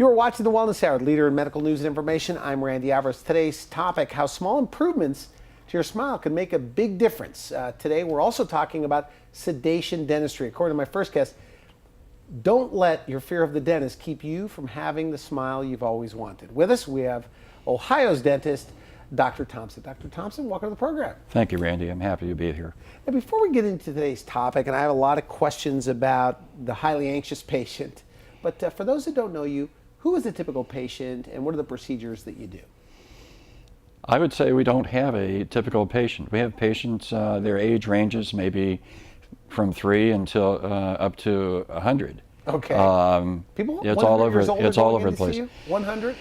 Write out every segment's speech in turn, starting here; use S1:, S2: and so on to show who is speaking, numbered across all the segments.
S1: You're watching the Wellness Hour, leader in medical news and information. I'm Randy Alvarez. Today's topic, how small improvements to your smile can make a big difference. Today we're also talking about sedation dentistry. According to my first guest, don't let your fear of the dentist keep you from having the smile you've always wanted. With us, we have Ohio's dentist, Dr. Thompson. Dr. Thompson, welcome to the program.
S2: Thank you, Randy. I'm happy to be here.
S1: Now, before we get into today's topic, and I have a lot of questions about the highly anxious patient, but for those that don't know you, who is a typical patient and what are the procedures that you do?
S2: I would say we don't have a typical patient. We have patients, their age ranges maybe from 3 until up to 100.
S1: Okay. People,
S2: it's all over. It's all over the place.
S1: 100.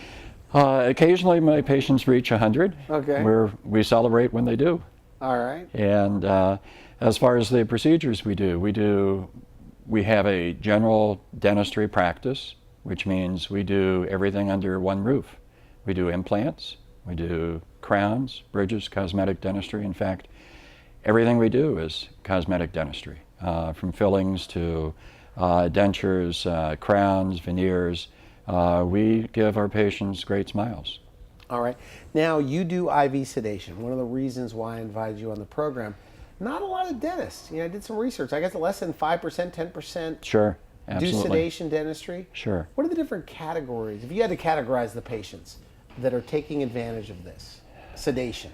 S2: Occasionally, my patients reach 100.
S1: Okay.
S2: We celebrate when they do.
S1: All right.
S2: And as far as the procedures we have a general dentistry practice, which means we do everything under one roof. We do implants, we do crowns, bridges, cosmetic dentistry. In fact, everything we do is cosmetic dentistry, from fillings to dentures, crowns, veneers. We give our patients great smiles.
S1: All right. Now, you do IV sedation. One of the reasons why I invited you on the program, not a lot of dentists. I did some research. I guess less than 5%, 10%.
S2: Sure. Absolutely.
S1: Do sedation dentistry.
S2: Sure.
S1: What are the different categories? If you had to categorize the patients that are taking advantage of this sedation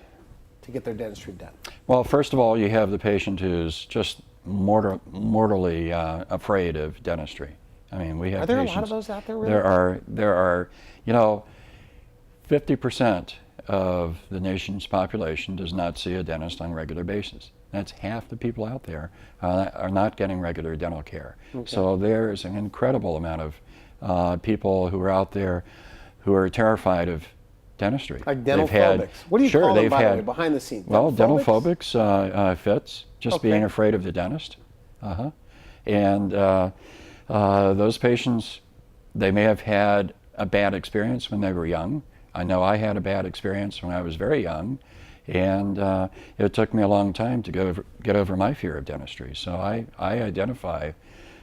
S1: to get their dentistry done.
S2: Well, first of all, you have the patient who's just mortally afraid of dentistry. I mean, we have
S1: Are there
S2: patients,
S1: a lot of those out there? Really?
S2: There are, 50% of the nation's population does not see a dentist on a regular basis. That's half the people out there are not getting regular dental care. Okay. So there's an incredible amount of people who are out there who are terrified of dentistry.
S1: Like dental phobics. What do you call them, by the way, behind the scenes?
S2: Well, dental phobics, fits, just being afraid of the dentist. And those patients, they may have had a bad experience when they were young. I know I had a bad experience when I was very young, and it took me a long time to get over my fear of dentistry. So I identify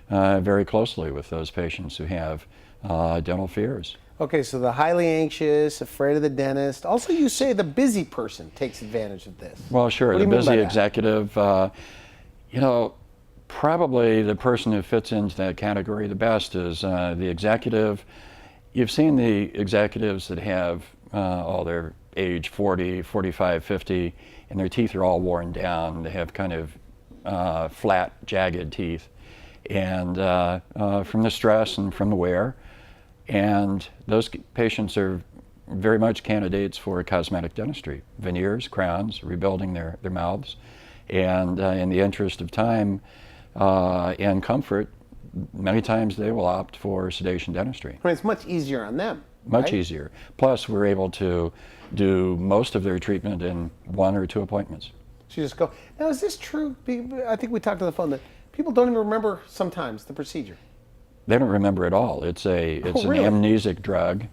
S2: very closely with those patients who have dental fears.
S1: Okay, so the highly anxious, afraid of the dentist. Also, you say the busy person takes advantage of this.
S2: Well, sure, the busy executive. Probably the person who fits into that category the best is the executive. You've seen the executives that have all their age 40, 45, 50, and their teeth are all worn down. They have kind of flat, jagged teeth, and from the stress and from the wear. And those patients are very much candidates for cosmetic dentistry, veneers, crowns, rebuilding their mouths. And in the interest of time and comfort, many times they will opt for sedation dentistry.
S1: I mean, it's much easier on them.
S2: Much easier. Plus, we're able to do most of their treatment in 1 or 2 appointments.
S1: So you just go. Now, is this true? I think we talked on the phone that people don't even remember sometimes the procedure.
S2: They don't remember at all. It's an amnesic drug.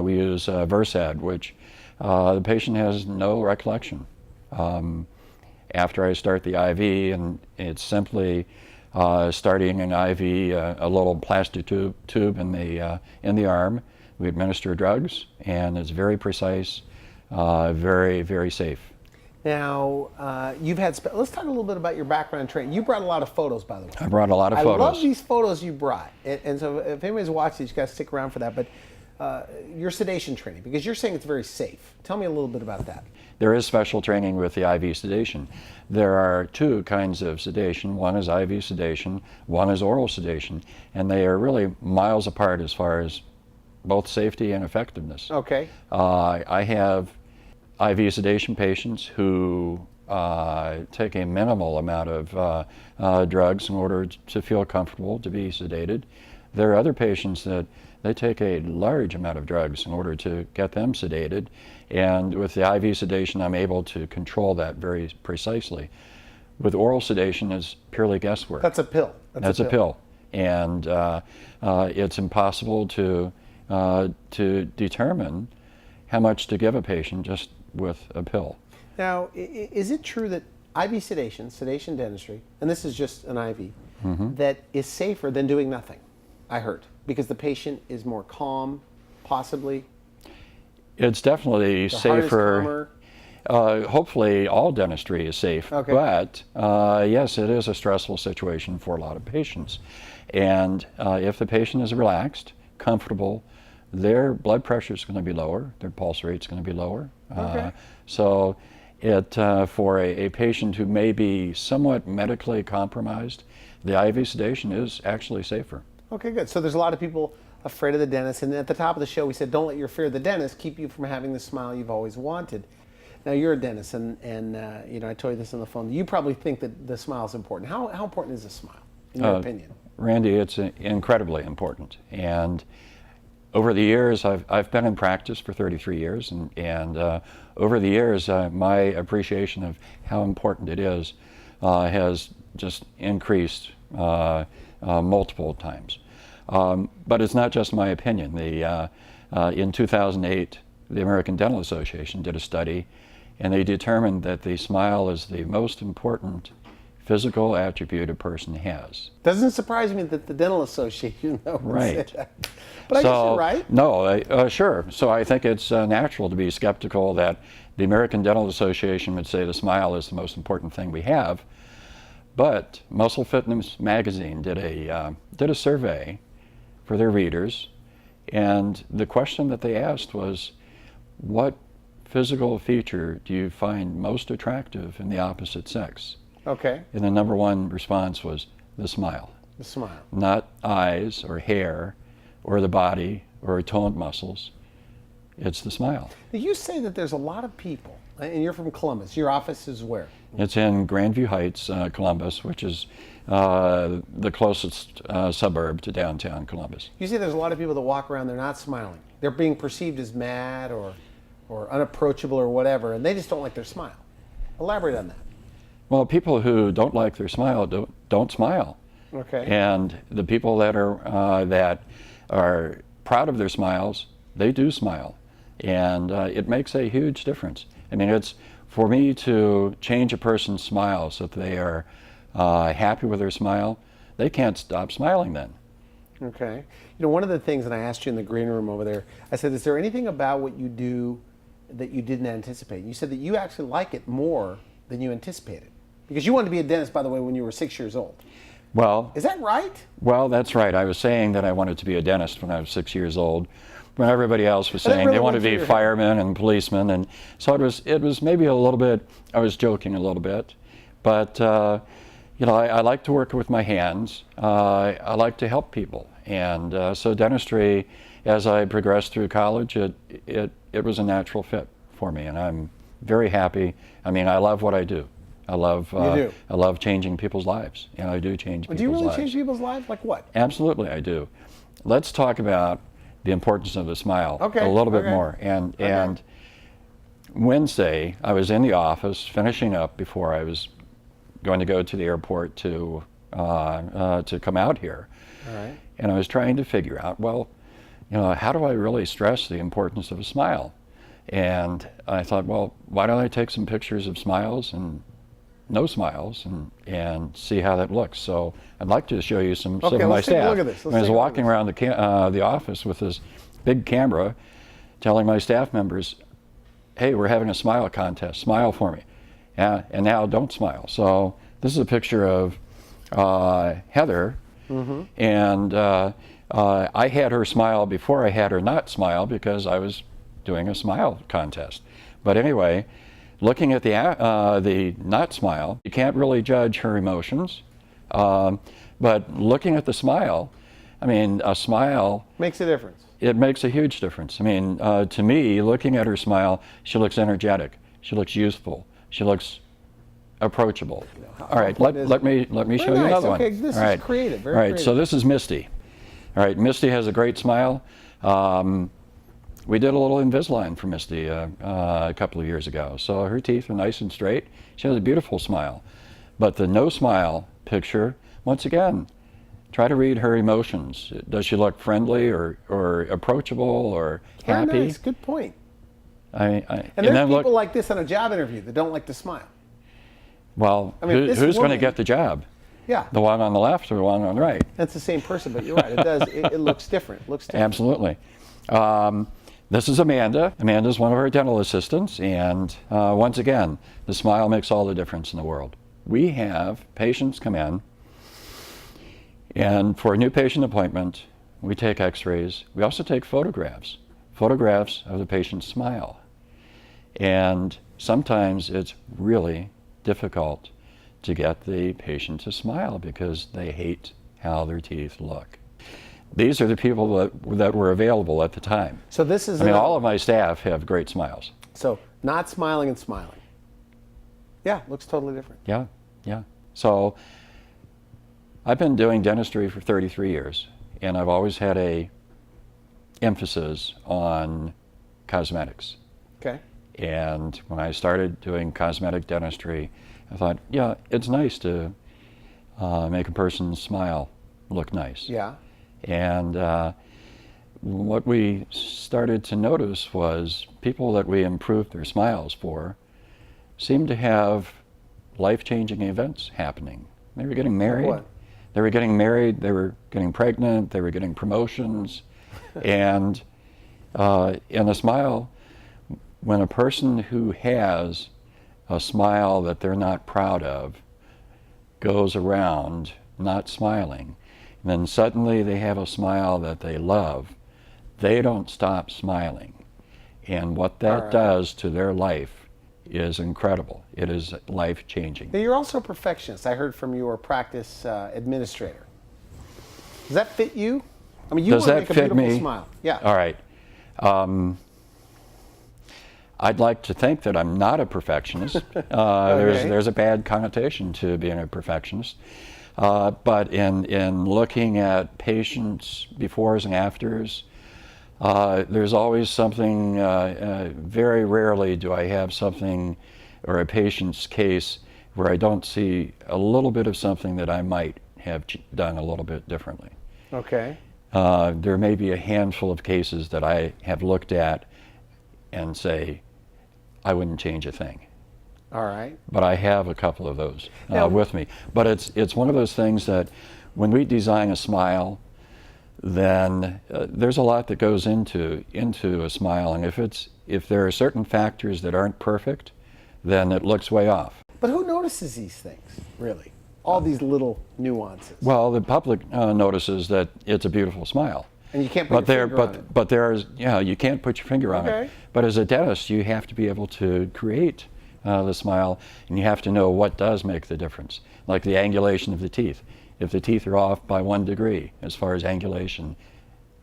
S2: We use Versad, which the patient has no recollection. After I start the IV, and it's simply starting an IV, a little plastic tube in the arm. We administer drugs, and it's very precise, very, very safe.
S1: Now, you've had, let's talk a little bit about your background and training. You brought a lot of photos, by the way.
S2: I brought a lot of photos.
S1: I love these photos you brought. And so if anybody's watching, you guys stick around for that. But your sedation training, because you're saying it's very safe. Tell me a little bit about that.
S2: There is special training with the IV sedation. There are 2 kinds of sedation. One is IV sedation, one is oral sedation. And they are really miles apart as far as both safety and effectiveness.
S1: Okay.
S2: I have IV sedation patients who take a minimal amount of drugs in order to feel comfortable to be sedated. There are other patients that they take a large amount of drugs in order to get them sedated, and with the IV sedation I'm able to control that very precisely. With oral sedation, it's purely guesswork.
S1: That's a pill.
S2: That's a pill. And it's impossible to determine how much to give a patient just with a pill.
S1: Now, is it true that IV sedation dentistry, and this is just an IV, that is safer than doing nothing? I heard. because the patient is more calm, possibly?
S2: It's definitely
S1: The heart is
S2: safer.
S1: calmer?
S2: Hopefully, all dentistry is safe,
S1: Okay.
S2: but yes, it is a stressful situation for a lot of patients. And if the patient is relaxed, comfortable, their blood pressure is going to be lower, their pulse rate is going to be lower.
S1: Okay.
S2: So, for a patient who may be somewhat medically compromised, the IV sedation is actually safer.
S1: Okay, good. So there's a lot of people afraid of the dentist, and at the top of the show we said, don't let your fear of the dentist keep you from having the smile you've always wanted. Now you're a dentist, and you know, I told you this on the phone. You probably think that the smile is important. How important is a smile, in your opinion?
S2: Randy, it's incredibly important. And over the years, I've been in practice for 33 years, and over the years, my appreciation of how important it is has just increased multiple times. But it's not just my opinion. In 2008, the American Dental Association did a study, and they determined that the smile is the most important physical attribute a person has.
S1: Doesn't surprise me that the Dental Association would
S2: Right.
S1: say that. But I guess you're right.
S2: No, sure. So I think it's natural to be skeptical that the American Dental Association would say the smile is the most important thing we have. But Muscle Fitness magazine did a survey for their readers, and the question that they asked was, what physical feature do you find most attractive in the opposite sex?
S1: Okay.
S2: And the number one response was the smile.
S1: The smile.
S2: Not eyes or hair or the body or toned muscles. It's the smile.
S1: Now, you say that there's a lot of people, and you're from Columbus. Your office is where?
S2: It's in Grandview Heights, Columbus, which is the closest suburb to downtown Columbus.
S1: You say there's a lot of people that walk around, they're not smiling. They're being perceived as mad or unapproachable or whatever, and they just don't like their smile. Elaborate on that.
S2: Well, people who don't like their smile don't smile.
S1: Okay.
S2: And the people that are proud of their smiles, they do smile. And it makes a huge difference. I mean, it's for me to change a person's smile so that they are happy with their smile, they can't stop smiling then.
S1: Okay. You know, one of the things, and I asked you in the green room over there, I said, is there anything about what you do that you didn't anticipate? You said that you actually like it more than you anticipated. Because you wanted to be a dentist, by the way, when you were 6 years old.
S2: Well,
S1: Is that right?
S2: well, that's right. I was saying that I wanted to be a dentist when I was 6 years old, when everybody else was saying
S1: really
S2: they wanted
S1: went
S2: to
S1: through
S2: be
S1: your head.
S2: firemen and policemen, and so it was maybe a little bit. I was joking a little bit, but you know, I like to work with my hands. I like to help people, and so dentistry, as I progressed through college, it was a natural fit for me, and I'm very happy. I mean, I love what I do. I love changing people's lives, and I do change people's lives.
S1: Do you really change people's lives? Like what?
S2: Absolutely, I do. Let's talk about the importance of the smile
S1: Okay,
S2: a little bit
S1: okay.
S2: more. And Wednesday, I was in the office finishing up before I was going to go to the airport to come out here.
S1: All right.
S2: And I was trying to figure out, well, you know, how do I really stress the importance of a smile? And I thought, well, why don't I take some pictures of smiles and no smiles and see how that looks. So I'd like to show you some of my
S1: let's take a
S2: staff.
S1: look at this. Let's
S2: I was
S1: take a look
S2: walking
S1: at
S2: around the office with this big camera, telling my staff members, "Hey, we're having a smile contest. Smile for me." And now don't smile. So this is a picture of Heather, and I had her smile before I had her not smile because I was doing a smile contest. But anyway, looking at the not smile, you can't really judge her emotions. But looking at the smile, I mean, a smile,
S1: Makes a difference.
S2: it makes a huge difference. I mean, to me, looking at her smile, she looks energetic. She looks youthful. She looks approachable. All right, let me show you
S1: nice.
S2: another one.
S1: Okay, this
S2: All
S1: is
S2: right.
S1: creative, very
S2: All right,
S1: creative.
S2: so this is Misty. All right, Misty has a great smile. We did a little Invisalign for Misty a couple of years ago. So her teeth are nice and straight. She has a beautiful smile. But the no smile picture, once again, try to read her emotions. Does she look friendly or approachable or
S1: Very
S2: happy?
S1: nice. Good point.
S2: And
S1: And there's
S2: then
S1: people
S2: look,
S1: like this on a job interview that don't like to smile.
S2: well,
S1: I mean, this
S2: who's going to
S1: woman-
S2: get the job?
S1: Yeah.
S2: the one on the left or the one on the right.
S1: That's the same person, but you're right. It does. It looks different. Looks different.
S2: Absolutely. This is Amanda. Amanda's one of our dental assistants, and once again, the smile makes all the difference in the world. We have patients come in, and for a new patient appointment, we take x-rays. We also take photographs of the patient's smile. And sometimes it's really difficult to get the patient to smile because they hate how their teeth look. These are the people that were available at the time.
S1: So this is.
S2: I mean, all of my staff have great smiles.
S1: So not smiling and smiling. Yeah, looks totally different.
S2: Yeah, yeah. So I've been doing dentistry for 33 years, and I've always had a emphasis on cosmetics.
S1: Okay.
S2: And when I started doing cosmetic dentistry, I thought, yeah, it's nice to make a person's smile look nice.
S1: Yeah.
S2: And what we started to notice was people that we improved their smiles for seemed to have life-changing events happening. They were getting married.
S1: What?
S2: They were getting married, they were getting pregnant, they were getting promotions. And a smile, when a person who has a smile that they're not proud of goes around not smiling, and then suddenly they have a smile that they love, they don't stop smiling. And what that does to their life is incredible. It is life-changing.
S1: Now, you're also a perfectionist. I heard from your practice administrator. Does that fit you? I mean, you
S2: Does
S1: want to
S2: that
S1: make a
S2: fit
S1: beautiful
S2: me?
S1: smile. Yeah.
S2: All right. I'd like to think that I'm not a perfectionist.
S1: Okay.
S2: There's a bad connotation to being a perfectionist. But in looking at patients' befores and afters, there's always something, very rarely do I have something or a patient's case where I don't see a little bit of something that I might have done a little bit differently.
S1: Okay.
S2: There may be a handful of cases that I have looked at and say, I wouldn't change a thing.
S1: All right.
S2: But I have a couple of those
S1: Now,
S2: with me. But it's one of those things that when we design a smile, then there's a lot that goes into a smile. And if there are certain factors that aren't perfect, then it looks way off.
S1: But who notices these things, really? All these little nuances.
S2: Well, the public notices that it's a beautiful smile.
S1: And you can't put your finger on it.
S2: But there's, you can't put your finger on
S1: Okay.
S2: it. But as a dentist, you have to be able to create the smile, and you have to know what does make the difference. Like the angulation of the teeth. If the teeth are off by 1 degree as far as angulation,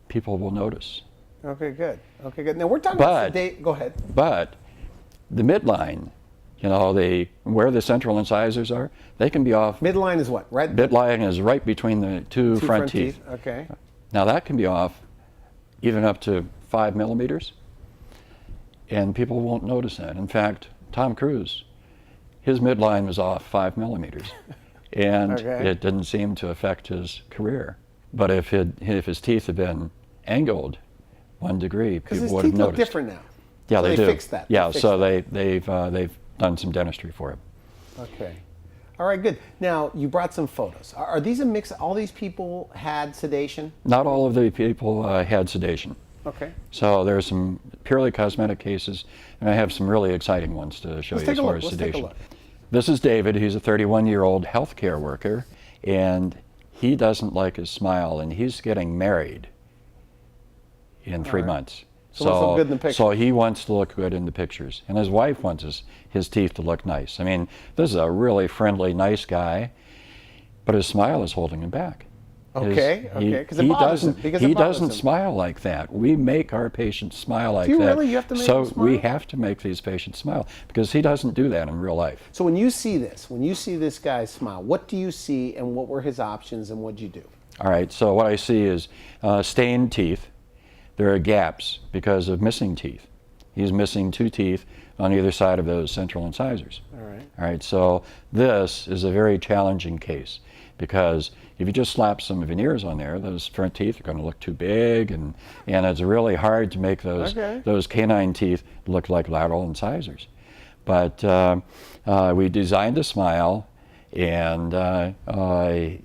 S2: people will notice.
S1: Okay, good. Okay, good. Now we're talking about sedate. Go ahead.
S2: But the midline, where the central incisors are, they can be off.
S1: Midline is what? Right.
S2: Midline is right between the two front teeth.
S1: Okay.
S2: Now that can be off even up to 5 millimeters, and people won't notice that. In fact, Tom Cruise, his midline was off 5 millimeters, and it didn't seem to affect his career. But if his teeth had been angled 1 degree, people would have noticed. Because his teeth look different now. Yeah,
S1: so
S2: they do.
S1: Fixed that.
S2: Yeah, so they've done some dentistry for him.
S1: Okay. All right, good. Now, you brought some photos. Are these a mix? All these people had sedation?
S2: Not all of the people had sedation.
S1: Okay.
S2: So there are some purely cosmetic cases, and I have some really exciting ones to show you as far as sedation.
S1: Let's take a look.
S2: This is David. He's a 31-year-old healthcare worker, and he doesn't like his smile, and he's getting married in 3 months.
S1: So look good in the pictures.
S2: So he wants to look good in the pictures, and his wife wants his teeth to look nice. I mean, this is a really friendly, nice guy, but his smile is holding him back.
S1: Okay, because it bothers him.
S2: He doesn't smile like that. We make our patients smile like that.
S1: Do you really? You have to make them smile?
S2: We have to make these patients smile because he doesn't do that in real life.
S1: So when you see this guy smile, what do you see, and what were his options, and what did you do?
S2: All right, so what I see is stained teeth. There are gaps because of missing teeth. He's missing 2 teeth on either side of those central incisors. All right, so this is a very challenging case because if you just slap some veneers on there, those front teeth are going to look too big, and it's really hard to make those canine teeth look like lateral incisors. But we designed a smile, and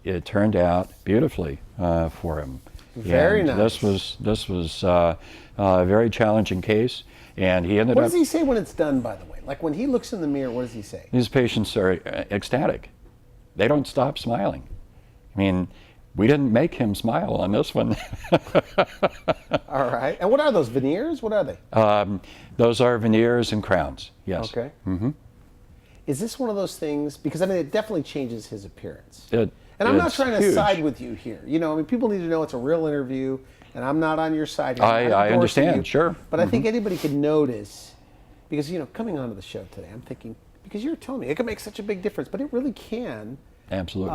S2: it turned out beautifully for him.
S1: Very
S2: and
S1: nice.
S2: This was a very challenging case, and he ended
S1: What
S2: up.
S1: does he say when it's done, by the way? Like when he looks in the mirror, what does he say?
S2: These patients are ecstatic. They don't stop smiling. I mean, we didn't make him smile on this one.
S1: All right. And what are those, veneers? What are they?
S2: Those are veneers and crowns, yes.
S1: Okay. Mm-hmm. Is this one of those things, because I mean it definitely changes his appearance. And I'm not trying to side with you here. You know, I mean, people need to know it's a real interview, and I'm not on your side here.
S2: I understand,
S1: you,
S2: sure.
S1: But I think anybody could notice, because, you know, coming onto the show today, I'm thinking, because you're telling me it can make such a big difference, but it really can.
S2: Absolutely.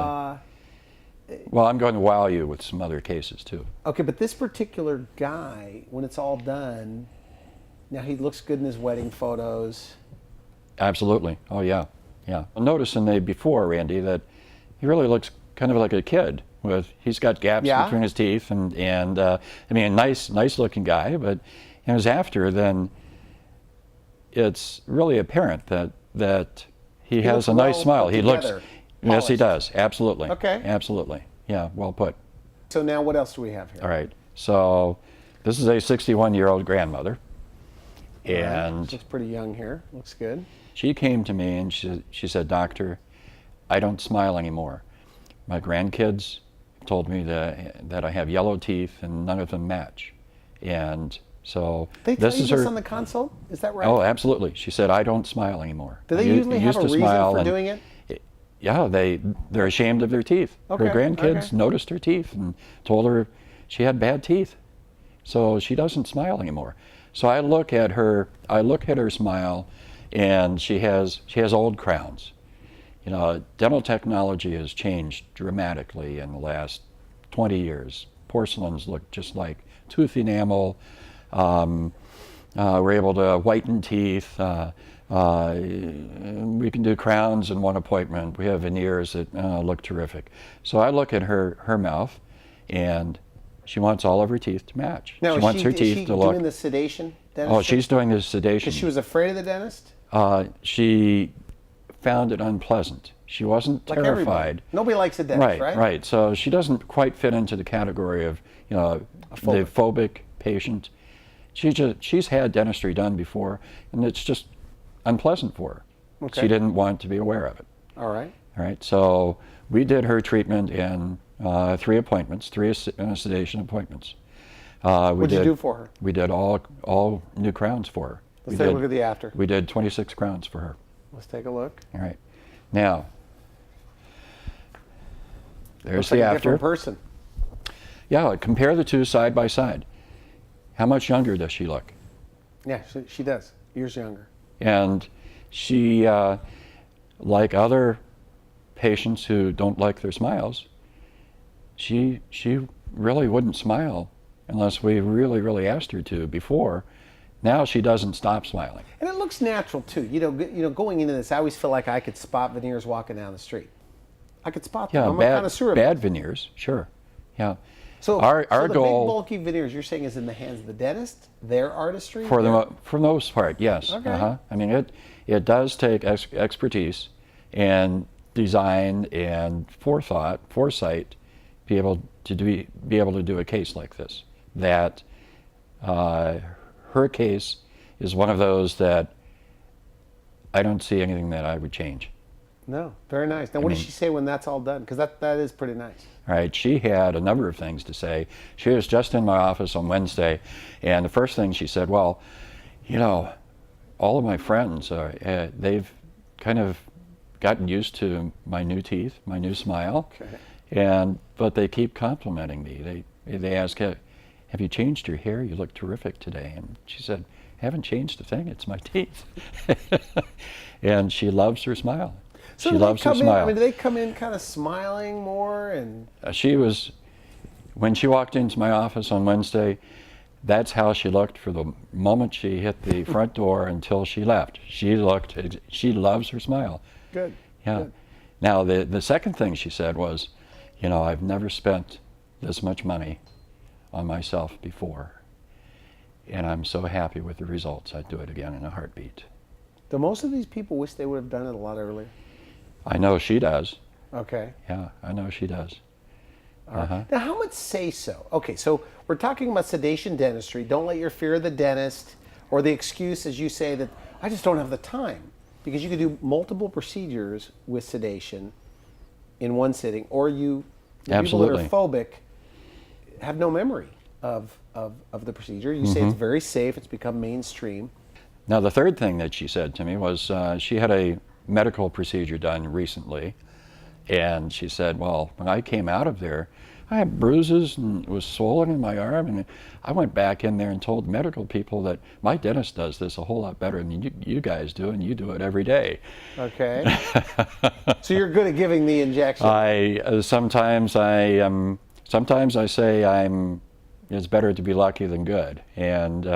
S2: Well, I'm going to wow you with some other cases, too.
S1: Okay, but this particular guy, when it's all done, now he looks good in his wedding photos.
S2: Absolutely. Oh, yeah. Yeah. I'll notice in the before, Randy, that he really looks kind of like a kid. He's got gaps between his teeth, and I mean, nice looking guy, but in his after, then it's really apparent that he has a nice smile. He looks, yes, he does. Absolutely.
S1: Okay.
S2: Absolutely. Yeah, well put.
S1: So now what else do we have here?
S2: All right. So this is a 61-year-old grandmother. And
S1: looks pretty young here. Looks good.
S2: She came to me and she said, "Doctor, I don't smile anymore. My grandkids told me that I have yellow teeth and none of them match." And so
S1: they tell you this on the consult? Is that right?
S2: Oh, absolutely. She said, "I don't smile anymore."
S1: Do they usually have a reason for doing it?
S2: Yeah, they're ashamed of their teeth.
S1: Okay,
S2: her grandkids noticed her teeth and told her she had bad teeth, so she doesn't smile anymore. So I look at her smile, and she has old crowns. You know, dental technology has changed dramatically in the last 20 years. Porcelains look just like tooth enamel. We're able to whiten teeth. We can do crowns in one appointment. We have veneers that look terrific. So I look at her mouth, and she wants all of her teeth to match.
S1: Now,
S2: she wants her teeth to look.
S1: Is she doing the sedation dentistry?
S2: Oh, she's doing the sedation.
S1: Because she was afraid of the dentist?
S2: She found it unpleasant. She wasn't
S1: like
S2: terrified.
S1: Everybody. Nobody likes a dentist, right?
S2: Right. So she doesn't quite fit into the category of, you know, the phobic patient. She's had dentistry done before, and it's just unpleasant for her. Okay. She didn't want to be aware of it.
S1: All right.
S2: All right. So we did her treatment in 3 appointments, 3 sedation appointments.
S1: What did you do for her?
S2: We did all new crowns for her.
S1: Let's take a look at the after.
S2: We did 26 crowns for her.
S1: Let's take a look.
S2: All right. Now, there's
S1: looks
S2: the
S1: like
S2: after.
S1: A different person.
S2: Yeah, compare the two side by side. How much younger does she look?
S1: Yeah, she does. Years younger.
S2: And she, like other patients who don't like their smiles, she really wouldn't smile unless we really asked her to before. Now she doesn't stop smiling.
S1: And it looks natural too. You know, going into this, I always feel like I could spot veneers walking down the street. I could spot them.
S2: Yeah,
S1: I'm a connoisseur.
S2: Bad veneers, sure. Yeah.
S1: So
S2: our
S1: the
S2: goal,
S1: big bulky veneers you're saying is in the hands of the dentist, their artistry?
S2: For the most part, yes.
S1: Okay.
S2: I mean, it does take expertise and design and foresight, be able to do a case like this. That her case is one of those that I don't see anything that I would change.
S1: No, very nice. Now, what does she say when that's all done? Because that is pretty nice.
S2: All right, she had a number of things to say. She was just in my office on Wednesday, and the first thing she said, well, you know, all of my friends, they've kind of gotten used to my new teeth, my new smile, but they keep complimenting me. They ask, have you changed your hair? You look terrific today. And she said, I haven't changed a thing, it's my teeth. And she loves her smile.
S1: So
S2: she loves her smile.
S1: I mean, do they come in kind of smiling more? And
S2: when she walked into my office on Wednesday, that's how she looked for the moment she hit the front door until she left. She loves her smile.
S1: Good.
S2: Yeah.
S1: Good.
S2: Now, the second thing she said was, you know, I've never spent this much money on myself before, and I'm so happy with the results. I'd do it again in a heartbeat.
S1: Do most of these people wish they would have done it a lot earlier?
S2: I know she does.
S1: Okay.
S2: Yeah, I know she does.
S1: Now, how much say so? Okay, so we're talking about sedation dentistry. Don't let your fear of the dentist or the excuse, as you say, that I just don't have the time, because you could do multiple procedures with sedation in one sitting, or the people that are
S2: Absolutely.
S1: phobic have no memory of the procedure. You say it's very safe. It's become mainstream.
S2: Now, the third thing that she said to me was she had a medical procedure done recently, and she said, well, when I came out of there, I had bruises and it was swollen in my arm, and I went back in there and told medical people that my dentist does this a whole lot better than you guys do, and you do it every day.
S1: Okay. So you're good at giving the injection.
S2: Sometimes I say it's better to be lucky than good, and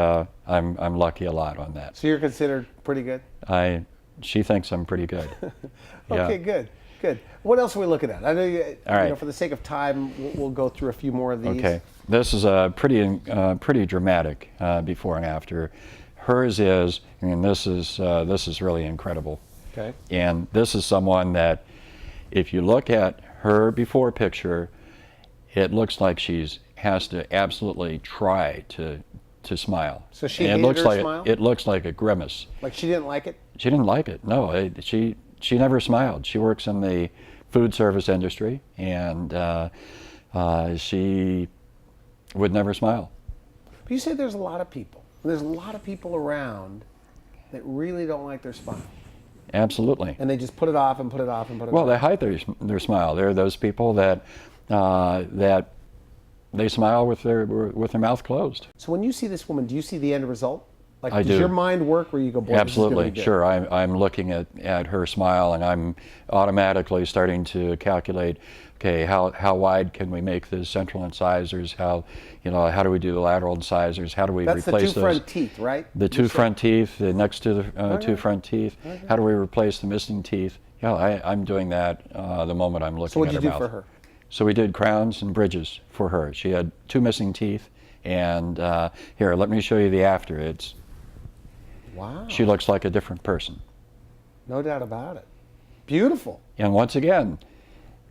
S2: I'm lucky a lot on that.
S1: So you're considered pretty good?
S2: She thinks I'm pretty good.
S1: Okay,
S2: Yeah.
S1: good. What else are we looking at? I know
S2: All right.
S1: for the sake of time, we'll go through a few more of these.
S2: Okay, this is a pretty dramatic before and after. Hers is, and this is really incredible.
S1: Okay.
S2: And this is someone that, if you look at her before picture, it looks like has to absolutely try to smile.
S1: So she
S2: and
S1: hated her smile?
S2: It looks like a grimace.
S1: Like she didn't like it?
S2: She didn't like it. No, she never smiled. She works in the food service industry, and she would never smile.
S1: But you say there's a lot of people. There's a lot of people around that really don't like their smile.
S2: Absolutely.
S1: And they just put it off and put it off and put it
S2: Well,
S1: off.
S2: they hide their smile. There are those people that they smile with their mouth closed.
S1: So when you see this woman, do you see the end result? Like,
S2: I
S1: does
S2: do.
S1: your mind work where you go, boy, this is gonna
S2: Absolutely,
S1: be good?
S2: sure. I'm looking at her smile, and I'm automatically starting to calculate, okay, how wide can we make the central incisors? How do we do the lateral incisors? How do we
S1: That's
S2: replace
S1: the two front teeth, right?
S2: the two front teeth, next to the two front teeth?
S1: Okay.
S2: How do we replace the missing teeth? Yeah, I'm doing that the moment I'm looking
S1: So what
S2: at
S1: did
S2: her
S1: you do
S2: mouth.
S1: for her?
S2: So we did crowns and bridges for her. She had two missing teeth, and here, let me show you the after.
S1: Wow.
S2: She looks like a different person.
S1: No doubt about it. Beautiful.
S2: And once again,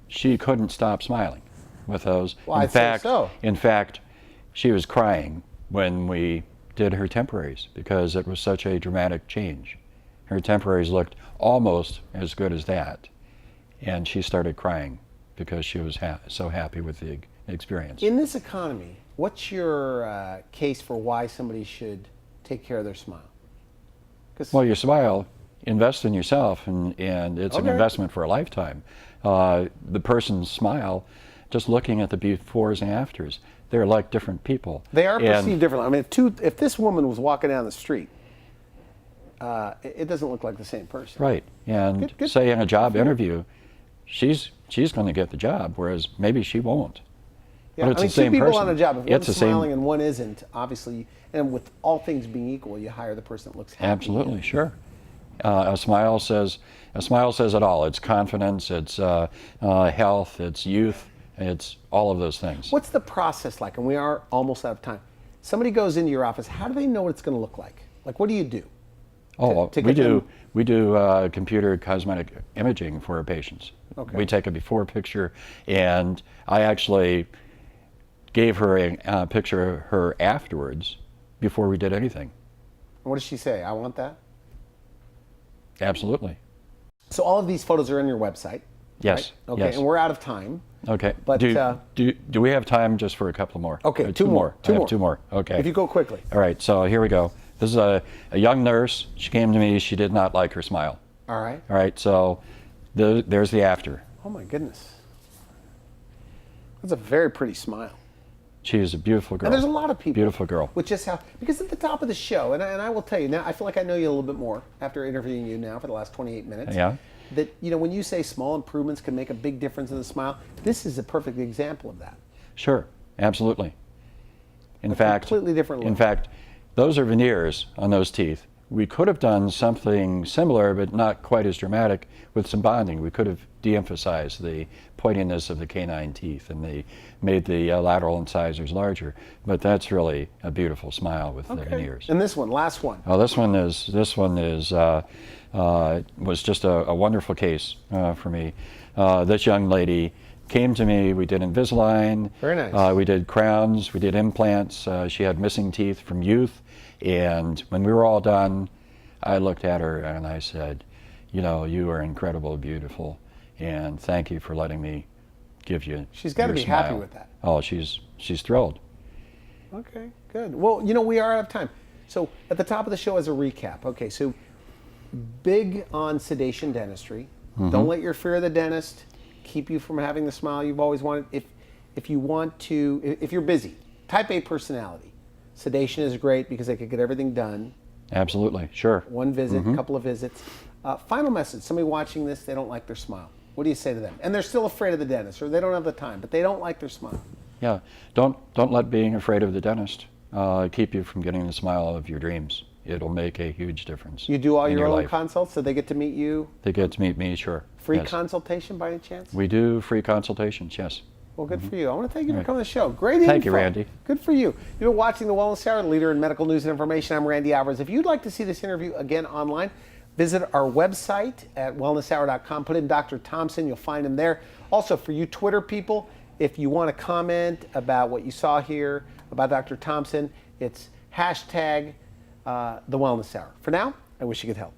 S2: she couldn't stop smiling with those.
S1: Well, I'd say so.
S2: In fact, she was crying when we did her temporaries because it was such a dramatic change. Her temporaries looked almost as good as that, and she started crying because she was so happy with the experience.
S1: In this economy, what's your case for why somebody should take care of their smile?
S2: Well, your smile, invest in yourself, and it's an
S1: Okay.
S2: investment for a lifetime. The person's smile, just looking at the befores and afters, they're like different people.
S1: They are
S2: And-
S1: perceived differently. I mean, if this woman was walking down the street, it doesn't look like the same person.
S2: Right, and
S1: Good.
S2: say in a job interview, she's going to get the job, whereas maybe she won't.
S1: Yeah,
S2: But it's
S1: I mean,
S2: the same
S1: two people
S2: person.
S1: on a job. If
S2: It's
S1: one's
S2: the same-
S1: smiling and one isn't, obviously, and with all things being equal, you hire the person that looks happy.
S2: Absolutely, sure. A smile says it all. It's confidence, it's health, it's youth, it's all of those things.
S1: What's the process like? And we are almost out of time. Somebody goes into your office. How do they know what it's going to look like? Like, what do you do? to
S2: we
S1: get them-
S2: do computer cosmetic imaging for our patients.
S1: Okay.
S2: We take a before picture, and I actually gave her a picture of her afterwards before we did anything.
S1: What does she say? I want that.
S2: Absolutely.
S1: So all of these photos are on your website.
S2: Yes.
S1: Right? Okay.
S2: Yes.
S1: And we're out of time.
S2: Okay.
S1: But,
S2: do we have time just for a couple more?
S1: Okay. Two more.
S2: I have two more. Okay.
S1: If you go quickly.
S2: All right. So here we go. This is a young nurse. She came to me. She did not like her smile.
S1: All right.
S2: All right. So there's the after.
S1: Oh my goodness. That's a very pretty smile.
S2: She is a beautiful girl.
S1: And there's a lot of people.
S2: Beautiful girl.
S1: Which is how, because at the top of the show, and I will tell you now, I feel like I know you a little bit more after interviewing you now for the last 28 minutes.
S2: Yeah.
S1: That, when you say small improvements can make a big difference in the smile, this is a perfect example of that.
S2: Sure. Absolutely. In
S1: A
S2: fact,
S1: completely different look.
S2: In fact, those are veneers on those teeth. we could have done something similar, but not quite as dramatic, with some bonding. We could have de-emphasized the pointiness of the canine teeth, and they made the lateral incisors larger. But that's really a beautiful smile with the veneers.
S1: And this one, last one.
S2: Oh, this one was just a wonderful case for me. This young lady came to me. We did Invisalign.
S1: Very nice.
S2: We did crowns. We did implants. She had missing teeth from youth. And when we were all done, I looked at her and I said, you know, you are incredible, beautiful, and thank you for letting me give you.
S1: She's got to be
S2: smile.
S1: happy with that.
S2: Oh, she's thrilled.
S1: Okay, good. Well, you know, we are out of time. So at the top of the show as a recap. Okay, so big on sedation dentistry. Don't let your fear of the dentist keep you from having the smile you've always wanted. If you want to, if you're busy, type A personality, sedation is great because they could get everything done.
S2: Absolutely, sure.
S1: One visit, a couple of visits. Final message, somebody watching this, they don't like their smile. What do you say to them? And they're still afraid of the dentist, or they don't have the time, but they don't like their smile.
S2: Yeah, don't let being afraid of the dentist keep you from getting the smile of your dreams. It'll make a huge difference.
S1: You do all
S2: in
S1: your own
S2: life.
S1: consults, so they get to meet you?
S2: They get to meet me, sure.
S1: Free
S2: Yes.
S1: consultation by any chance?
S2: We do free consultations, yes.
S1: Well, good for you. I want to thank you for coming to the show. Great info.
S2: Thank you, Randy.
S1: Good for you. You've been watching The Wellness Hour, the leader in medical news and information. I'm Randy Alvarez. If you'd like to see this interview again online, visit our website at wellnesshour.com. Put in Dr. Thompson. You'll find him there. Also, for you Twitter people, if you want to comment about what you saw here about Dr. Thompson, it's hashtag The Wellness Hour. For now, I wish you good health.